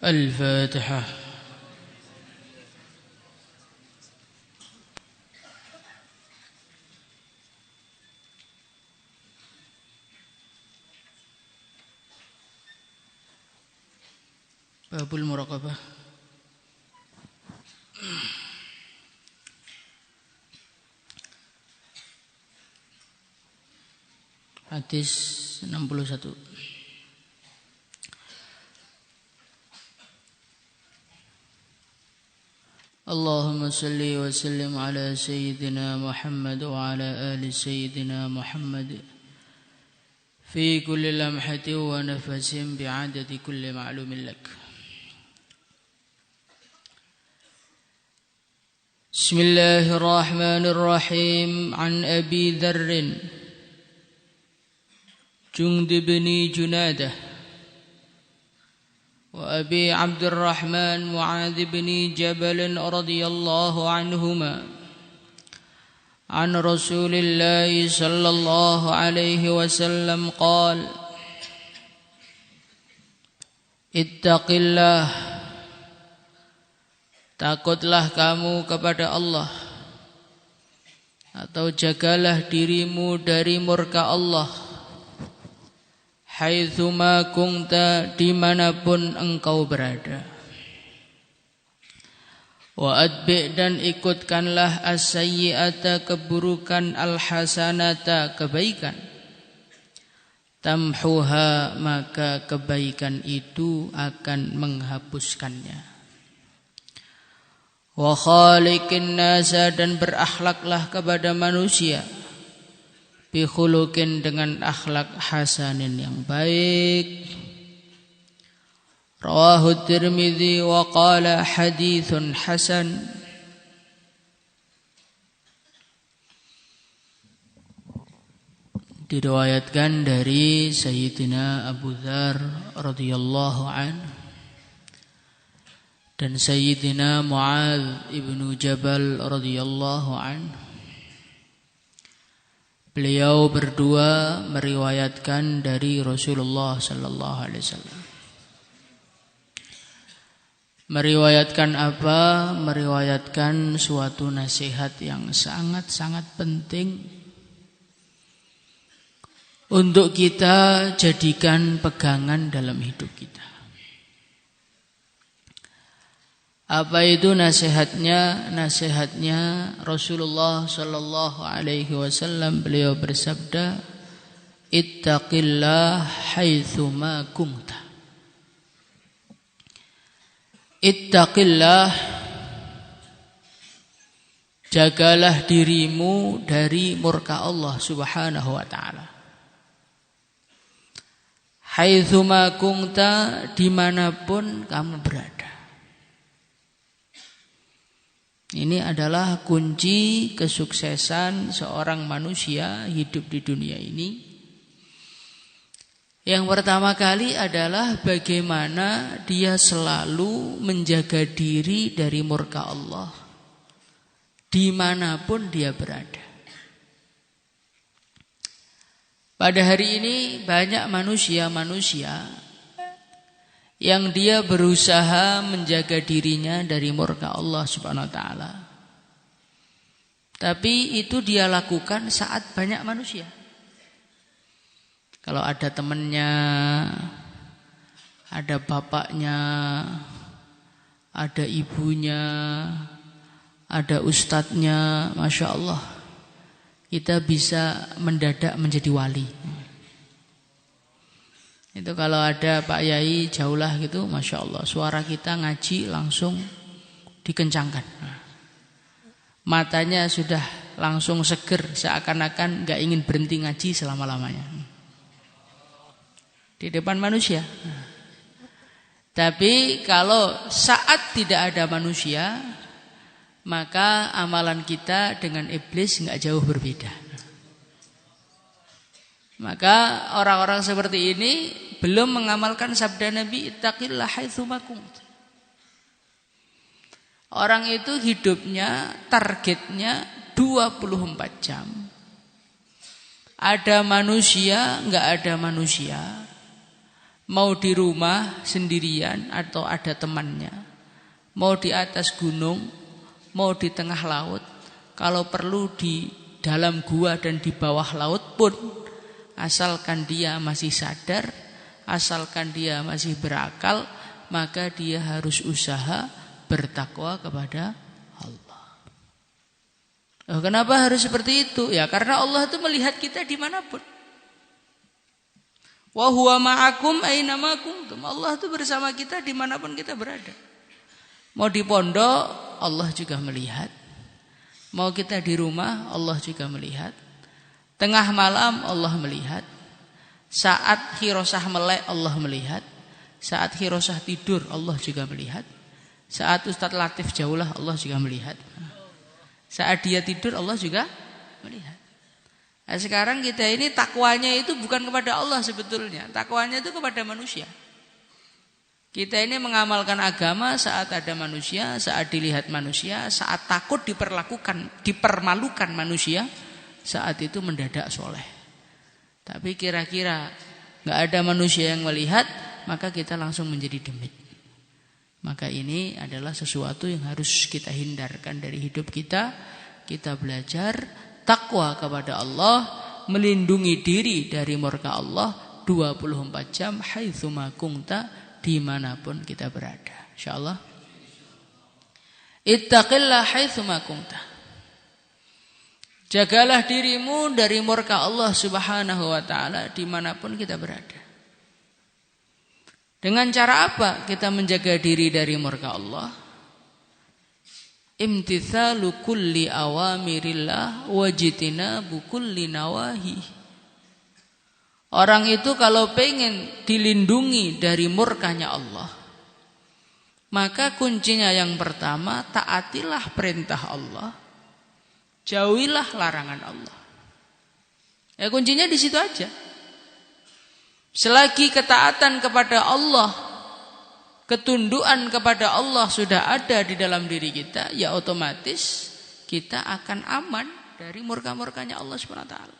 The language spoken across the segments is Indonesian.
الفاتحة. باب المراقبة. Hadis 61. Allahumma salli wa sallim ala sayyidina Muhammad wa ala ali sayyidina Muhammad fi kulli lamhatin wa nafasin bi'adadi kulli ma'lumin lak. Bismillahirrahmanirrahim. An Abi Dharrin Jundub bin Junadah wa Abi Abdurrahman Mu'adz bin Jabal radhiyallahu anhuma an Rasulillah sallallahu alaihi wasallam qala ittaqillah, takutlah kamu kepada Allah atau jagalah dirimu dari murka Allah. Haitsuma kunta, dimanapun engkau berada. Wa atbi', dan ikutkanlah as-sayyi'ata, keburukan, al-hasanata, kebaikan. Tamhuha, maka kebaikan itu akan menghapuskannya. Wa khaliqin nasa, dan berakhlaklah kepada manusia. Bi khuluqin, dengan akhlak hasanin yang baik. Rawahu Tirmidzi wa qala haditsun hasan. Diriwayatkan dari Sayyidina Abu Dzar radhiyallahu anhu dan Sayyidina Mu'adz ibnu Jabal radhiyallahu anhu. Beliau berdua meriwayatkan dari Rasulullah sallallahu alaihi wasallam. Meriwayatkan apa? Meriwayatkan suatu nasihat yang sangat-sangat penting untuk kita jadikan pegangan dalam hidup kita. Apa itu nasihatnya? Nasihatnya Rasulullah sallallahu alaihi wasallam, beliau bersabda, ittaqillah haitsuma kunta. Ittaqillah, jagalah dirimu dari murka Allah Subhanahu wa taala. Haitsuma kunta, dimanapun kamu berada. Ini adalah kunci kesuksesan seorang manusia hidup di dunia ini. Yang pertama kali adalah bagaimana dia selalu menjaga diri dari murka Allah dimanapun dia berada. Pada hari ini banyak manusia-manusia yang dia berusaha menjaga dirinya dari murka Allah Subhanahu wa taala. Tapi itu dia lakukan saat banyak manusia. Kalau ada temannya, ada bapaknya, ada ibunya, ada ustadznya, Masya Allah, kita bisa mendadak menjadi wali. Itu kalau ada Pak Yai jauhlah gitu, Masya Allah, suara kita ngaji langsung dikencangkan. Matanya sudah langsung seger, seakan-akan gak ingin berhenti ngaji selama-lamanya di depan manusia. Tapi kalau saat tidak ada manusia, maka amalan kita dengan iblis gak jauh berbeda. Maka orang-orang seperti ini belum mengamalkan sabda Nabi, ittaqillah haitsuma kunta. Orang itu hidupnya, targetnya 24 jam. Ada manusia, enggak ada manusia. Mau di rumah sendirian atau ada temannya, mau di atas gunung, mau di tengah laut, kalau perlu di dalam gua dan di bawah laut pun, asalkan dia masih sadar, asalkan dia masih berakal, maka dia harus usaha bertakwa kepada Allah. Kenapa harus seperti itu? Ya karena Allah itu melihat kita dimanapun. Wa huwa ma'akum aina ma kuntum. Allah itu bersama kita dimanapun kita berada. Mau di pondok, Allah juga melihat. Mau kita di rumah, Allah juga melihat. Tengah malam, Allah melihat. Saat khirosah melek, Allah melihat. Saat khirosah tidur, Allah juga melihat. Saat Ustadz Latif jauhlah, Allah juga melihat. Saat dia tidur, Allah juga melihat. Nah, sekarang kita ini takwanya itu bukan kepada Allah sebetulnya. Takwanya itu kepada manusia. Kita ini mengamalkan agama saat ada manusia, saat dilihat manusia, saat takut dipermalukan manusia, saat itu mendadak soleh. Tapi kira-kira gak ada manusia yang melihat, maka kita langsung menjadi demit. Maka ini adalah sesuatu yang harus kita hindarkan dari hidup kita. Kita belajar takwa kepada Allah, melindungi diri dari murka Allah 24 jam haitsuma kunta, dimanapun kita berada. Insyaallah. Ittaqillah haitsuma kunta. Jagalah dirimu dari murka Allah Subhanahu wa taala dimanapun kita berada. Dengan cara apa kita menjaga diri dari murka Allah? Imtithalu kulli awamirillah wajtinabu kulli nawahi. Orang itu kalau pengen dilindungi dari murkanya Allah, maka kuncinya yang pertama, taatilah perintah Allah, jauhilah larangan Allah. Ya kuncinya di situ aja. Selagi ketaatan kepada Allah, ketundukan kepada Allah sudah ada di dalam diri kita, ya otomatis kita akan aman dari murka-murkanya Allah SWT.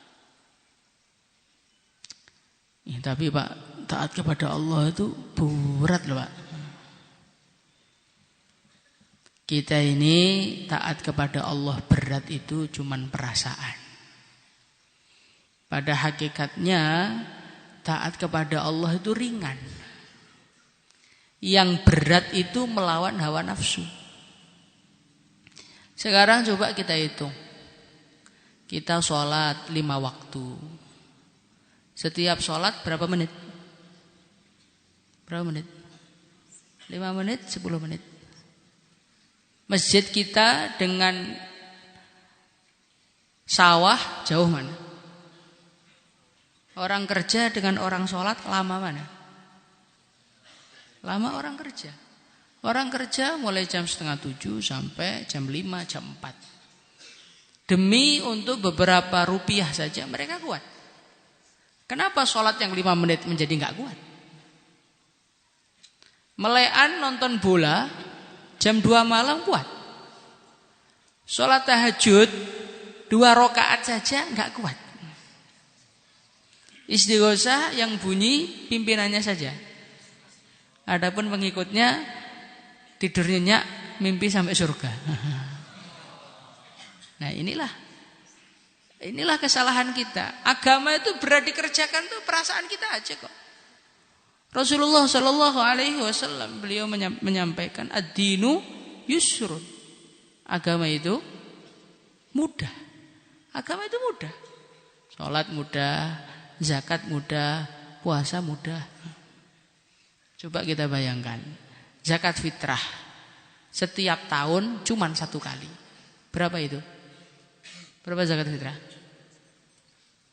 Ya, tapi Pak, taat kepada Allah itu berat loh Pak. Kita ini taat kepada Allah berat itu cuman perasaan. Pada hakikatnya taat kepada Allah itu ringan. Yang berat itu melawan hawa nafsu. Sekarang coba kita hitung. Kita sholat 5 waktu. Setiap sholat berapa menit? Berapa menit? 5 menit, 10 menit. Masjid kita dengan sawah jauh mana? Orang kerja dengan orang sholat lama mana? Lama orang kerja. Orang kerja mulai jam 6:30 sampai jam 5, jam 4. Demi untuk beberapa rupiah saja mereka kuat. Kenapa sholat yang 5 menit menjadi gak kuat? Melekan nonton bola jam 2 malam kuat. Sholat tahajud 2 rakaat saja gak kuat. Istighosah yang bunyi pimpinannya saja. Adapun pengikutnya tidur nyenyak, mimpi sampai surga. Nah inilah kesalahan kita. Agama itu berat dikerjakan tuh perasaan kita aja kok. Rasulullah Shallallahu Alaihi Wasallam beliau menyampaikan ad-dinu yusrun. Agama itu mudah. Agama itu mudah. Sholat mudah, zakat mudah, puasa mudah. Coba kita bayangkan, zakat fitrah setiap tahun cuma 1 kali. Berapa itu? Berapa zakat fitrah?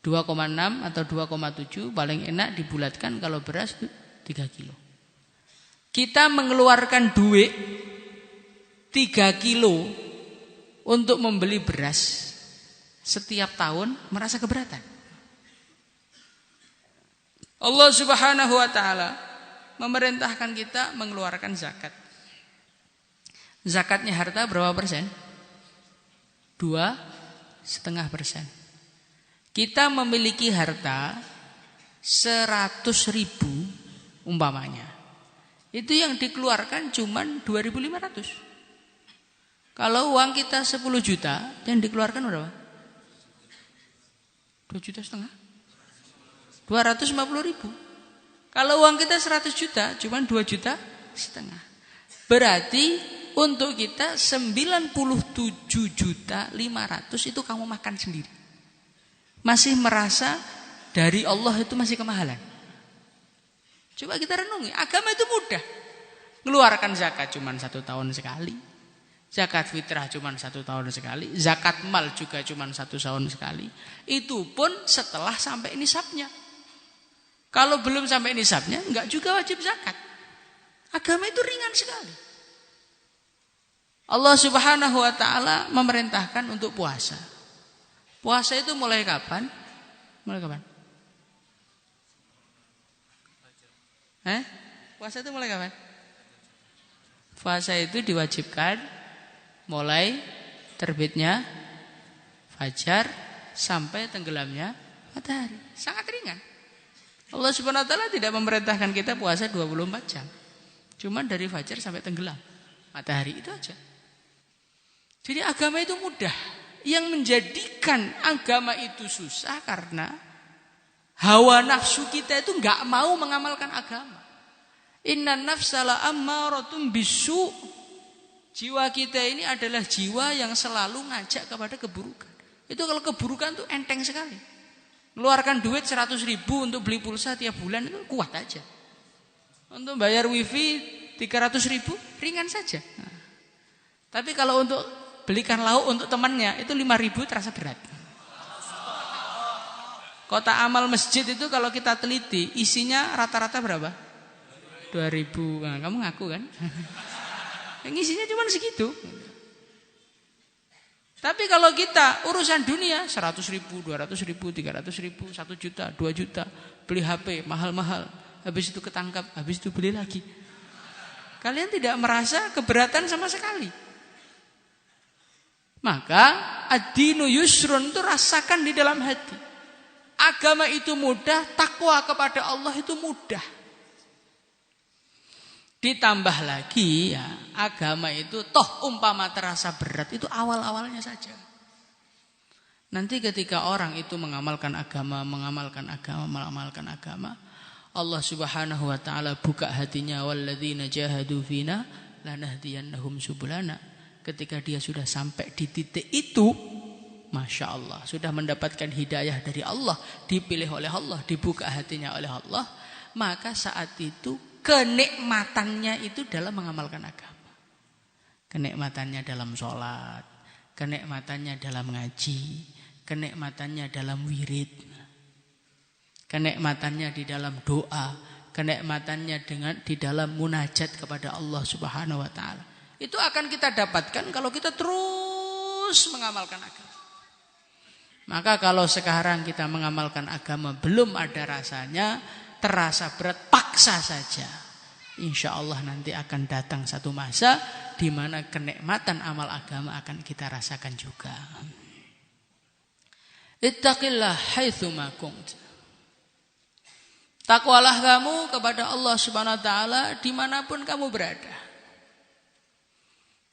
2,6 atau 2,7 paling enak dibulatkan kalau beras 3 kilo. Kita mengeluarkan duit 3 kilo untuk membeli beras setiap tahun merasa keberatan. Allah Subhanahu wa taala memerintahkan kita mengeluarkan zakat. Zakatnya harta berapa persen? 2,5%. Kita memiliki harta 100.000 umpamanya. Itu yang dikeluarkan cuman 2.500. Kalau uang kita 10 juta, yang dikeluarkan berapa? 2,5 juta. 250.000. Kalau uang kita 100 juta, cuman 2,5 juta. Berarti untuk kita 97.500.000 itu kamu makan sendiri. Masih merasa dari Allah itu masih kemahalan. Coba kita renungi, agama itu mudah. Mengeluarkan zakat cuma 1 tahun sekali. Zakat fitrah cuma 1 tahun sekali. Zakat mal juga cuma 1 tahun sekali. Itu pun setelah sampai nisabnya. Kalau belum sampai nisabnya, enggak juga wajib zakat. Agama itu ringan sekali. Allah Subhanahu wa ta'ala memerintahkan untuk puasa. Puasa itu mulai kapan? Mulai kapan? Puasa itu mulai kapan? Puasa itu diwajibkan mulai terbitnya fajar sampai tenggelamnya matahari. Sangat ringan. Allah Subhanahu wa ta'ala tidak memerintahkan kita puasa 24 jam. Cuma dari fajar sampai tenggelam matahari, itu aja. Jadi agama itu mudah. Yang menjadikan agama itu susah karena hawa nafsu kita itu enggak mau mengamalkan agama. Innan nafsala ammaratum bisu. Jiwa kita ini adalah jiwa yang selalu ngajak kepada keburukan. Itu kalau keburukan itu enteng sekali. Keluarkan duit 100.000 untuk beli pulsa tiap bulan itu kuat aja. Untuk bayar wifi 300.000 ringan saja. Nah, tapi kalau untuk belikan lauk untuk temannya itu 5.000 terasa berat. Kota amal masjid itu kalau kita teliti isinya rata-rata berapa? 2.000. Nah, kamu ngaku kan? Yang isinya cuma segitu. Tapi kalau kita urusan dunia 100.000, 200.000, 300.000, 1 juta, 2 juta, beli HP mahal-mahal, habis itu ketangkap, habis itu beli lagi. Kalian tidak merasa keberatan sama sekali. Maka ad-dinu yusrun itu rasakan di dalam hati. Agama itu mudah, takwa kepada Allah itu mudah. Ditambah lagi ya, agama itu toh umpama terasa berat itu awal-awalnya saja. Nanti ketika orang itu mengamalkan agama, Allah Subhanahu wa ta'ala buka hatinya, walladzina jahadu fina lanahdiyannahum subulana. Ketika dia sudah sampai di titik itu, Masya Allah, sudah mendapatkan hidayah dari Allah, dipilih oleh Allah, dibuka hatinya oleh Allah, maka saat itu kenikmatannya itu dalam mengamalkan agama. Kenikmatannya dalam sholat, kenikmatannya dalam ngaji, kenikmatannya dalam wirid, kenikmatannya di dalam doa, kenikmatannya di dalam munajat kepada Allah Subhanahu wa ta'ala. Itu akan kita dapatkan kalau kita terus mengamalkan agama. Maka kalau sekarang kita mengamalkan agama belum ada rasanya, terasa berat, paksa saja. Insya Allah nanti akan datang satu masa di mana kenikmatan amal agama akan kita rasakan juga. Ittaqillah haitsu ma kunt. Takwalah kamu kepada Allah Subhanahu wa ta'ala dimanapun kamu berada.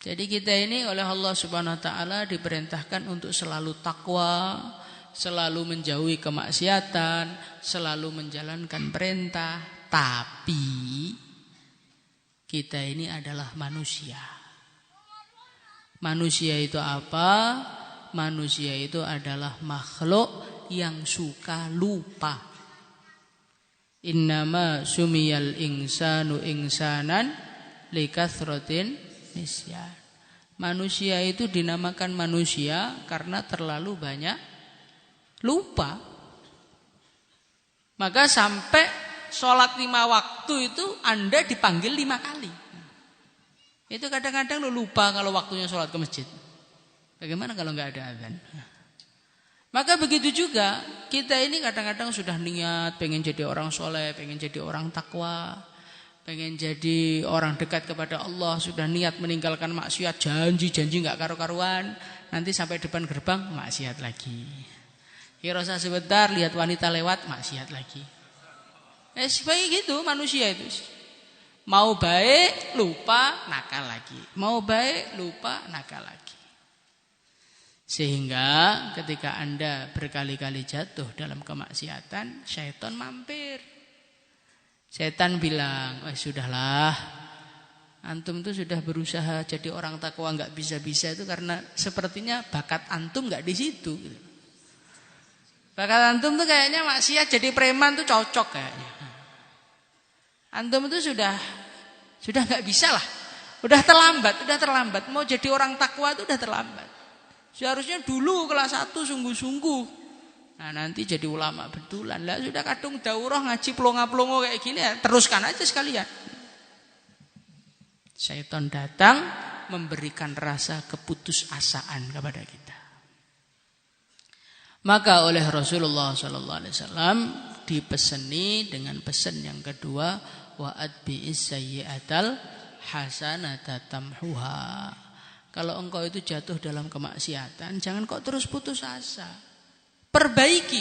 Jadi kita ini oleh Allah Subhanahu wa ta'ala diperintahkan untuk selalu takwa, selalu menjauhi kemaksiatan, selalu menjalankan perintah. Tapi kita ini adalah manusia. Manusia itu apa? Manusia itu adalah makhluk yang suka lupa. Innama sumiyal insanu insanan likathratin nisyan. Manusia itu dinamakan manusia karena terlalu banyak lupa. Maka sampai sholat 5 waktu itu Anda dipanggil 5 kali. Itu kadang-kadang lu lupa kalau waktunya sholat ke masjid. Bagaimana kalau nggak ada azan? Maka begitu juga kita ini kadang-kadang sudah niat pengen jadi orang soleh, pengen jadi orang takwa, pengen jadi orang dekat kepada Allah, sudah niat meninggalkan maksiat, janji nggak karu-karuan, nanti sampai depan gerbang maksiat lagi. Kira sebentar lihat wanita lewat maksiat lagi. Sebagai gitu manusia itu. Mau baik lupa nakal lagi. Mau baik lupa nakal lagi. Sehingga ketika Anda berkali-kali jatuh dalam kemaksiatan, syaitan mampir. Syaitan bilang, sudahlah, antum itu sudah berusaha jadi orang takwa nggak bisa-bisa itu karena sepertinya bakat antum nggak di situ. Bakat antum tuh kayaknya maksiat jadi preman tuh cocok kayaknya. Antum itu sudah nggak bisa lah, udah terlambat. Mau jadi orang takwa itu udah terlambat. Seharusnya dulu kelas 1 sungguh-sungguh. Nah nanti jadi ulama betulan. Lah sudah kadung daurah ngaji plonga-plongo kayak gini ya, teruskan aja sekalian. Syaitan datang memberikan rasa keputusasaan kepada kita. Maka oleh Rasulullah SAW dipeseni dengan pesan yang kedua, wa atbi'is sayyi'atal hasanata tamhuha. Kalau engkau itu jatuh dalam kemaksiatan, jangan kok terus putus asa. Perbaiki,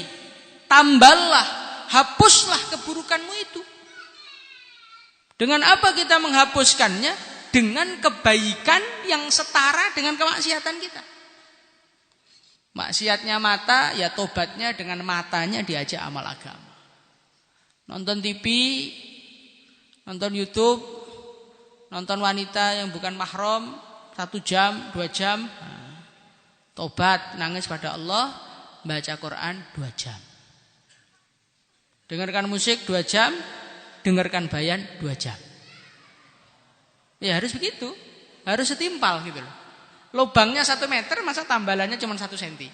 tambahlah, hapuslah keburukanmu itu. Dengan apa kita menghapuskannya? Dengan kebaikan yang setara dengan kemaksiatan kita. Maksiatnya mata, ya tobatnya dengan matanya diajak amal agama. Nonton TV, nonton YouTube, nonton wanita yang bukan mahram 1 jam, 2 jam, tobat, nangis pada Allah, baca Quran 2 jam. Dengarkan musik 2 jam, dengarkan bayan 2 jam. Ya harus begitu, harus setimpal gitu loh. Lubangnya 1 meter, masa tambalannya cuma 1 senti.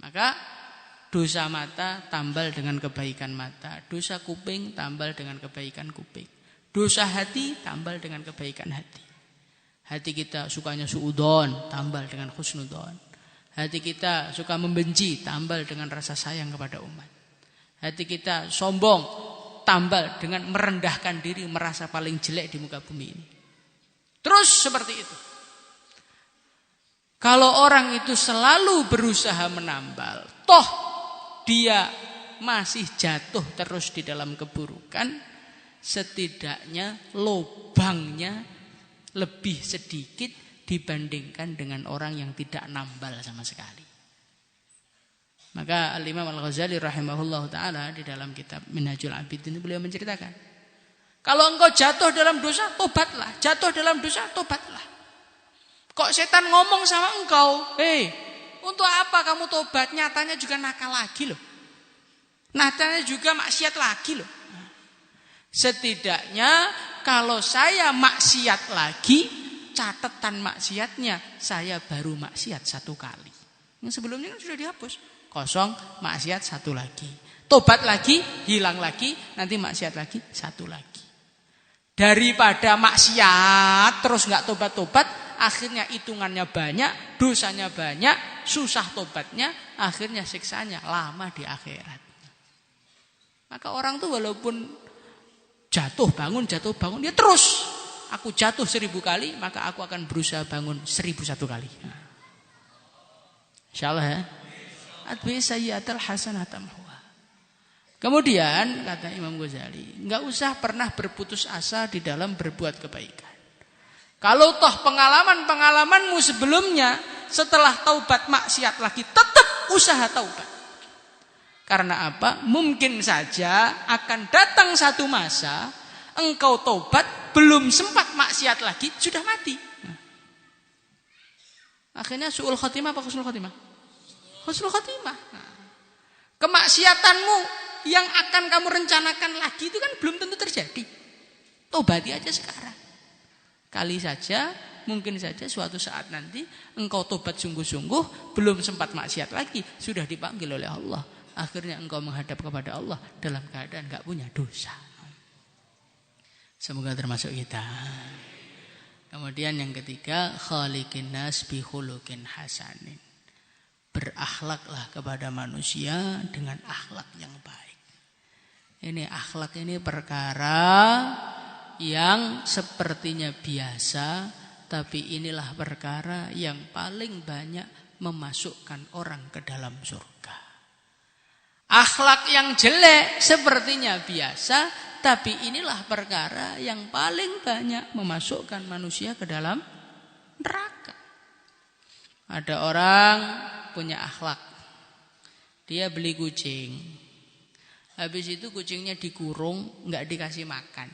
Maka dosa mata tambal dengan kebaikan mata, dosa kuping tambal dengan kebaikan kuping, dosa hati tambal dengan kebaikan hati. Hati kita sukanya suudon, tambal dengan husnudon. Hati kita suka membenci, tambal dengan rasa sayang kepada umat. Hati kita sombong, tambal dengan merendahkan diri, merasa paling jelek di muka bumi ini. Terus seperti itu. Kalau orang itu selalu berusaha menambal, toh dia masih jatuh terus di dalam keburukan, setidaknya lubangnya lebih sedikit dibandingkan dengan orang yang tidak nambal sama sekali. Maka Al-Imam Al-Ghazali rahimahullah ta'ala di dalam kitab Minhajul Abidin beliau menceritakan, kalau engkau jatuh dalam dosa, tobatlah. Jatuh dalam dosa, tobatlah. Kok setan ngomong sama engkau, untuk apa kamu tobat? Nyatanya juga nakal lagi loh. Nyatanya juga maksiat lagi loh. Setidaknya kalau saya maksiat lagi, catatan maksiatnya saya baru maksiat 1 kali. Yang sebelumnya kan sudah dihapus. Kosong, maksiat 1 lagi. Tobat lagi, hilang lagi, nanti maksiat lagi 1 lagi. Daripada maksiat terus nggak tobat-tobat, akhirnya hitungannya banyak, dosanya banyak, susah tobatnya, akhirnya siksanya lama di akhirat. Maka orang tuh walaupun jatuh bangun, dia terus. Aku jatuh 1000 kali, maka aku akan berusaha bangun 1001 kali. Insyaallah ya. Atbi sayyi'atal hasanata tamhuha. Kemudian kata Imam Ghazali, enggak usah pernah berputus asa di dalam berbuat kebaikan. Kalau toh pengalaman-pengalamanmu sebelumnya setelah taubat maksiat lagi, tetap usaha taubat. Karena apa? Mungkin saja akan datang satu masa engkau taubat belum sempat maksiat lagi sudah mati. Akhirnya su'ul khatimah apa husnul khatimah? Husnul khatimah. Kemaksiatanmu yang akan kamu rencanakan lagi itu kan belum tentu terjadi. Tobati aja sekarang. Kali saja, mungkin saja suatu saat nanti engkau tobat sungguh-sungguh, belum sempat maksiat lagi, sudah dipanggil oleh Allah. Akhirnya engkau menghadap kepada Allah dalam keadaan enggak punya dosa. Semoga termasuk kita. Kemudian yang ketiga, khaliqin nas bi khuluqin hasanin. Berakhlaklah kepada manusia dengan akhlak yang baik. Ini akhlak ini perkara yang sepertinya biasa, tapi inilah perkara yang paling banyak memasukkan orang ke dalam surga. Akhlak yang jelek sepertinya biasa, tapi inilah perkara yang paling banyak memasukkan manusia ke dalam neraka. Ada orang punya akhlak. Dia beli kucing. Habis itu kucingnya dikurung, enggak dikasih makan.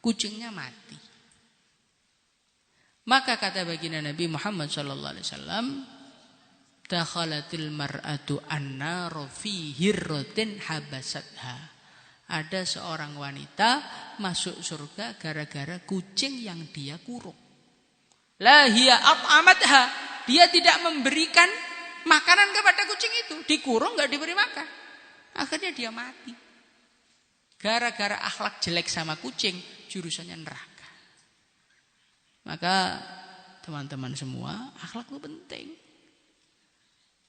Kucingnya mati. Maka kata baginda Nabi Muhammad sallallahu alaihi wasallam, dakhalatil mar'atu an-nar fi hirratin habasatha. Ada seorang wanita masuk surga gara-gara kucing yang dia kurung. La hiya at'amatha. Dia tidak memberikan makanan kepada kucing itu, dikurung enggak diberi makan. Akhirnya dia mati. Gara-gara akhlak jelek sama kucing, jurusannya neraka. Maka teman-teman semua, akhlak itu penting.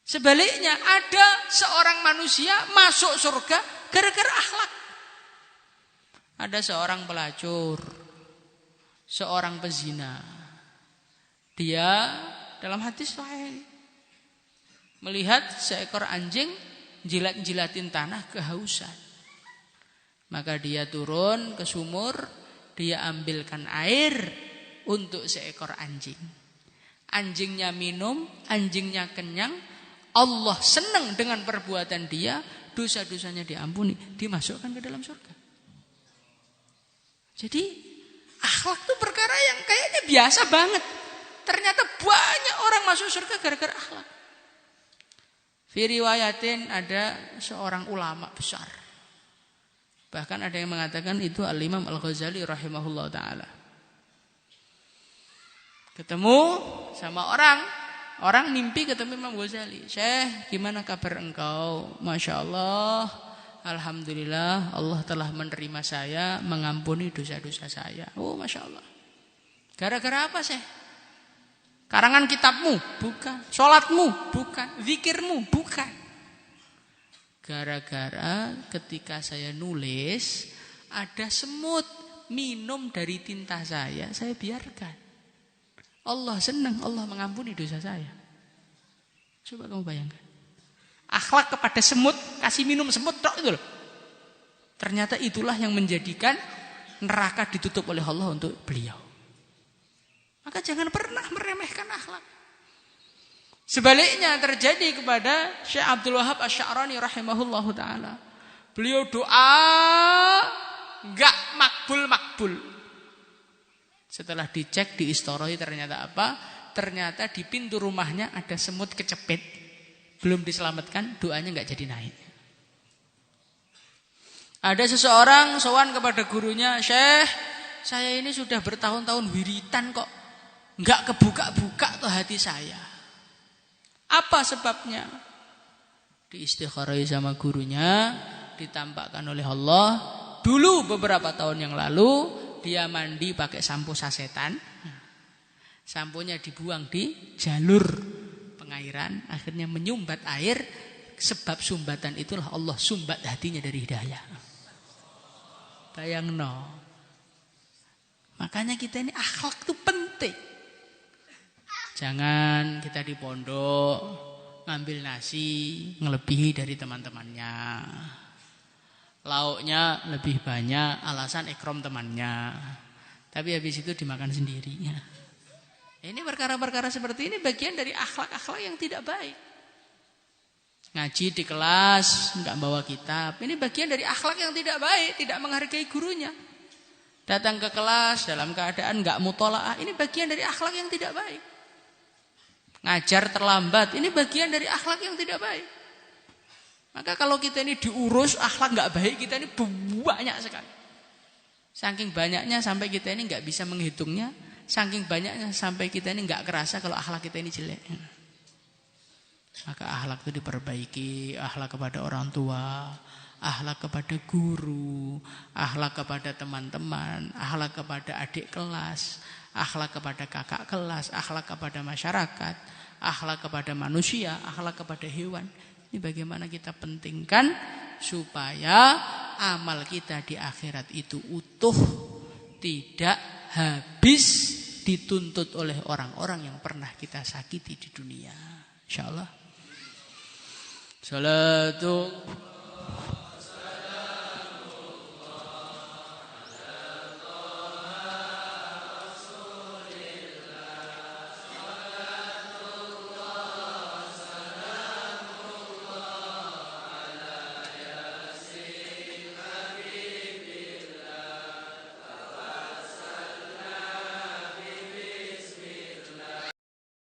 Sebaliknya ada seorang manusia masuk surga gara-gara akhlak. Ada seorang pelacur, seorang pezina. Dia dalam hadis sahih melihat seekor anjing jilat-jilatin tanah kehausan. Maka dia turun ke sumur, dia ambilkan air untuk seekor anjing. Anjingnya minum, anjingnya kenyang. Allah senang dengan perbuatan dia, dosa-dosanya diampuni, dimasukkan ke dalam surga. Jadi akhlak itu perkara yang kayaknya biasa banget. Ternyata banyak orang masuk surga gara-gara akhlak. Fi riwayatin ada seorang ulama besar. Bahkan ada yang mengatakan itu Al-Imam Al-Ghazali rahimahullah ta'ala. Ketemu sama orang mimpi ketemu Imam Ghazali. Syekh, gimana kabar engkau? Masya Allah, alhamdulillah Allah telah menerima saya, mengampuni dosa-dosa saya. Oh Masya Allah. Gara-gara apa Syekh? Karangan kitabmu? Bukan. Sholatmu? Bukan. Zikirmu? Bukan. Gara-gara ketika saya nulis ada semut minum dari tinta saya biarkan. Allah senang, Allah mengampuni dosa saya. Coba kamu bayangkan. Akhlak kepada semut, kasih minum semut tok itu loh. Ternyata itulah yang menjadikan neraka ditutup oleh Allah untuk beliau. Maka jangan pernah meremehkan akhlak. Sebaliknya terjadi kepada Syekh Abdul Wahab Asy-Sya'rani rahimahullahu taala. Beliau doa enggak makbul. Setelah dicek di istoroi ternyata apa? Ternyata di pintu rumahnya ada semut kecepit. Belum diselamatkan, doanya enggak jadi naik. Ada seseorang sowan kepada gurunya, "Syekh, saya ini sudah bertahun-tahun wiritan kok enggak kebuka-buka tuh hati saya. Apa sebabnya?" Diistikharai sama gurunya, ditampakkan oleh Allah. Dulu beberapa tahun yang lalu dia mandi pakai sampo sasetan. Samponya dibuang di jalur pengairan, akhirnya menyumbat air. Sebab sumbatan itulah Allah sumbat hatinya dari hidayah. Bayangno. Makanya kita ini akhlak itu penting. Jangan kita di pondok ngambil nasi ngelebihi dari teman-temannya. Lauknya lebih banyak, alasan ikram temannya. Tapi habis itu dimakan sendirinya. Ini perkara-perkara seperti ini bagian dari akhlak-akhlak yang tidak baik. Ngaji di kelas, enggak bawa kitab. Ini bagian dari akhlak yang tidak baik, tidak menghargai gurunya. Datang ke kelas dalam keadaan enggak mutolaah, ini bagian dari akhlak yang tidak baik. Ngajar terlambat, ini bagian dari akhlak yang tidak baik. Maka kalau kita ini diurus akhlak enggak baik, kita ini banyak sekali. Saking banyaknya sampai kita ini enggak bisa menghitungnya, saking banyaknya sampai kita ini enggak kerasa kalau akhlak kita ini jelek. Maka akhlak itu diperbaiki, akhlak kepada orang tua, akhlak kepada guru, akhlak kepada teman-teman, akhlak kepada adik kelas, akhlak kepada kakak kelas, akhlak kepada masyarakat, akhlak kepada manusia, akhlak kepada hewan. Ini bagaimana kita pentingkan supaya amal kita di akhirat itu utuh, tidak habis dituntut oleh orang-orang yang pernah kita sakiti di dunia. Insyaallah. Salatu